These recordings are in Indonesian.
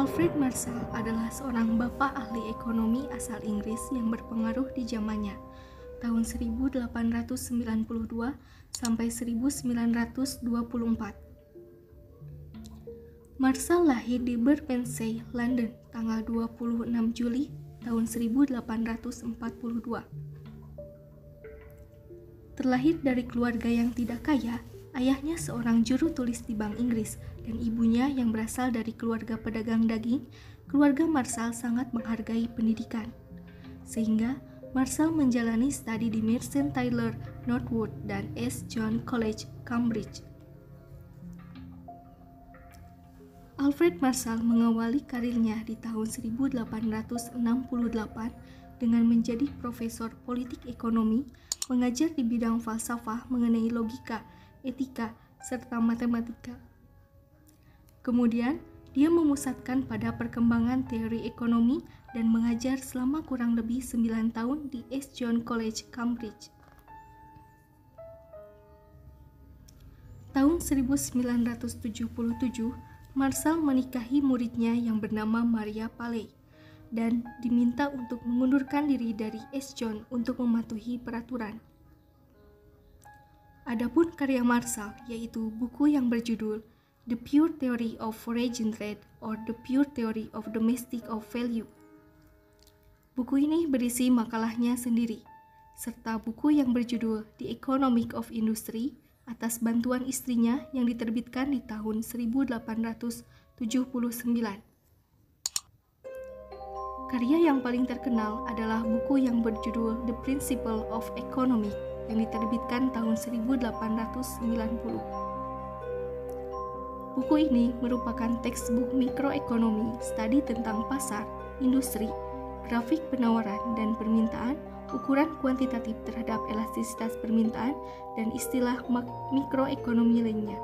Alfred Marshall adalah seorang bapak ahli ekonomi asal Inggris yang berpengaruh di zamannya, tahun 1892 sampai 1924. Marshall lahir di Bermondsey, London, tanggal 26 Juli tahun 1842. Terlahir dari keluarga yang tidak kaya, ayahnya seorang juru tulis di Bank Inggris dan ibunya yang berasal dari keluarga pedagang daging. Keluarga Marshall sangat menghargai pendidikan, sehingga Marshall menjalani studi di Merchant Taylor, Northwood, dan St. John College, Cambridge. Alfred Marshall mengawali karirnya di tahun 1868 dengan menjadi profesor politik ekonomi, mengajar di bidang falsafah mengenai logika, etika, serta matematika. Kemudian, dia memusatkan pada perkembangan teori ekonomi dan mengajar selama kurang lebih 9 tahun di St. John College, Cambridge. Tahun 1977, Marshall menikahi muridnya yang bernama Maria Paley dan diminta untuk mengundurkan diri dari St. John untuk mematuhi peraturan. Adapun karya Marshall, yaitu buku yang berjudul The Pure Theory of Foreign Trade or The Pure Theory of Domestic of Value. Buku ini berisi makalahnya sendiri, serta buku yang berjudul The Economic of Industry atas bantuan istrinya yang diterbitkan di tahun 1879. Karya yang paling terkenal adalah buku yang berjudul The Principle of Economics yang diterbitkan tahun 1890. Buku ini merupakan textbook mikroekonomi, studi tentang pasar, industri, grafik penawaran dan permintaan, ukuran kuantitatif terhadap elastisitas permintaan, dan istilah mikroekonomi lainnya.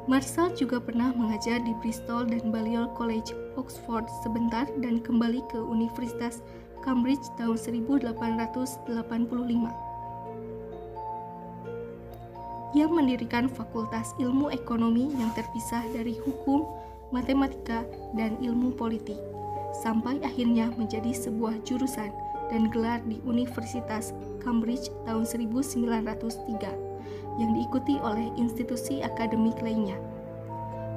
Marshall juga pernah mengajar di Bristol dan Balliol College, Oxford sebentar dan kembali ke Universitas Cambridge tahun 1885. Ia mendirikan Fakultas Ilmu Ekonomi yang terpisah dari hukum, matematika, dan ilmu politik, sampai akhirnya menjadi sebuah jurusan dan gelar di Universitas Cambridge tahun 1903 yang diikuti oleh institusi akademik lainnya.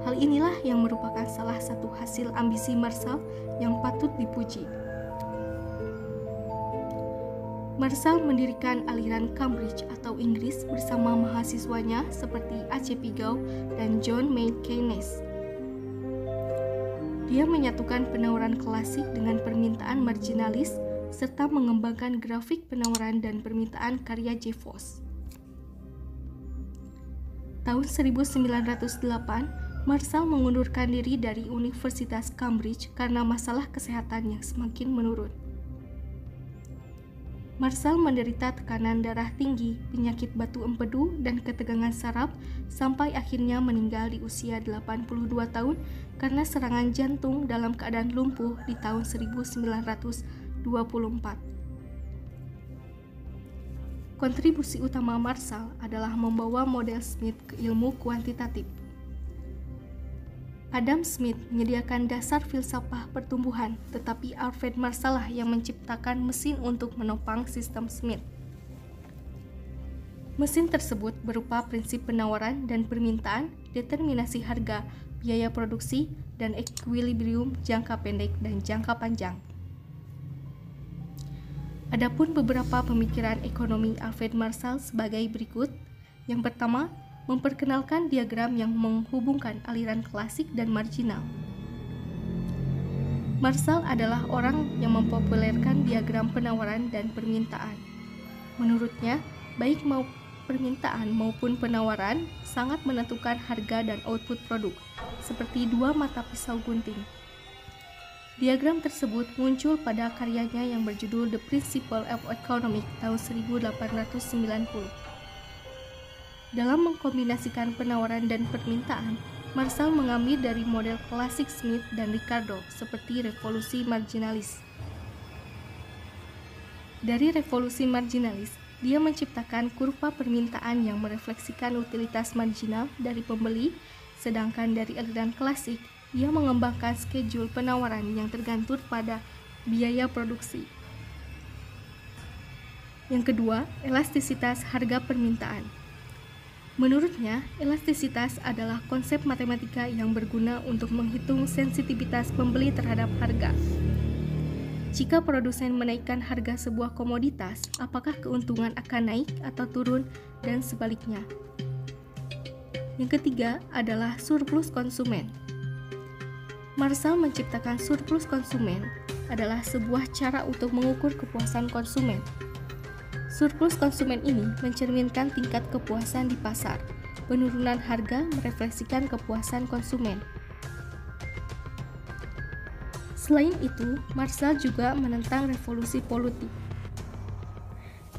Hal inilah yang merupakan salah satu hasil ambisi Marshall yang patut dipuji. Marshall mendirikan aliran Cambridge atau Inggris bersama mahasiswanya seperti A.C. Pigou dan John Maynard Keynes. Dia menyatukan penawaran klasik dengan permintaan marginalis serta mengembangkan grafik penawaran dan permintaan karya Jeffos. Tahun 1908, Marshall mengundurkan diri dari Universitas Cambridge karena masalah kesehatan yang semakin menurun. Marshall menderita tekanan darah tinggi, penyakit batu empedu, dan ketegangan saraf sampai akhirnya meninggal di usia 82 tahun karena serangan jantung dalam keadaan lumpuh di tahun 1924. Kontribusi utama Marshall adalah membawa model Smith ke ilmu kuantitatif. Adam Smith menyediakan dasar filsafat pertumbuhan, tetapi Alfred Marshall lah yang menciptakan mesin untuk menopang sistem Smith. Mesin tersebut berupa prinsip penawaran dan permintaan, determinasi harga, biaya produksi, dan equilibrium jangka pendek dan jangka panjang. Adapun beberapa pemikiran ekonomi Alfred Marshall sebagai berikut. Yang pertama, memperkenalkan diagram yang menghubungkan aliran klasik dan marginal. Marshall adalah orang yang mempopulerkan diagram penawaran dan permintaan. Menurutnya, baik permintaan maupun penawaran sangat menentukan harga dan output produk, seperti dua mata pisau gunting. Diagram tersebut muncul pada karyanya yang berjudul The Principle of Economics tahun 1890. Dalam mengkombinasikan penawaran dan permintaan, Marshall mengambil dari model klasik Smith dan Ricardo seperti revolusi marginalis. Dari revolusi marginalis, dia menciptakan kurva permintaan yang merefleksikan utilitas marginal dari pembeli Sedangkan dari aliran klasik, ia mengembangkan schedule penawaran yang tergantung pada biaya produksi. Yang kedua, elastisitas harga permintaan. Menurutnya, elastisitas adalah konsep matematika yang berguna untuk menghitung sensitivitas pembeli terhadap harga. Jika produsen menaikkan harga sebuah komoditas, apakah keuntungan akan naik atau turun dan sebaliknya? Yang ketiga adalah surplus konsumen. Marshall menciptakan surplus konsumen adalah sebuah cara untuk mengukur kepuasan konsumen. Surplus konsumen ini mencerminkan tingkat kepuasan di pasar. Penurunan harga merefleksikan kepuasan konsumen. Selain itu, Marshall juga menentang revolusi politik.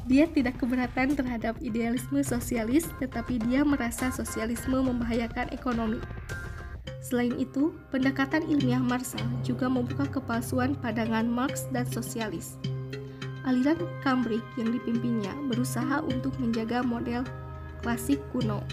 Dia tidak keberatan terhadap idealisme sosialis, tetapi dia merasa sosialisme membahayakan ekonomi. Selain itu, pendekatan ilmiah Marshall juga membuka kepalsuan pandangan Marx dan sosialis. Aliran Cambridge yang dipimpinnya berusaha untuk menjaga model klasik kuno.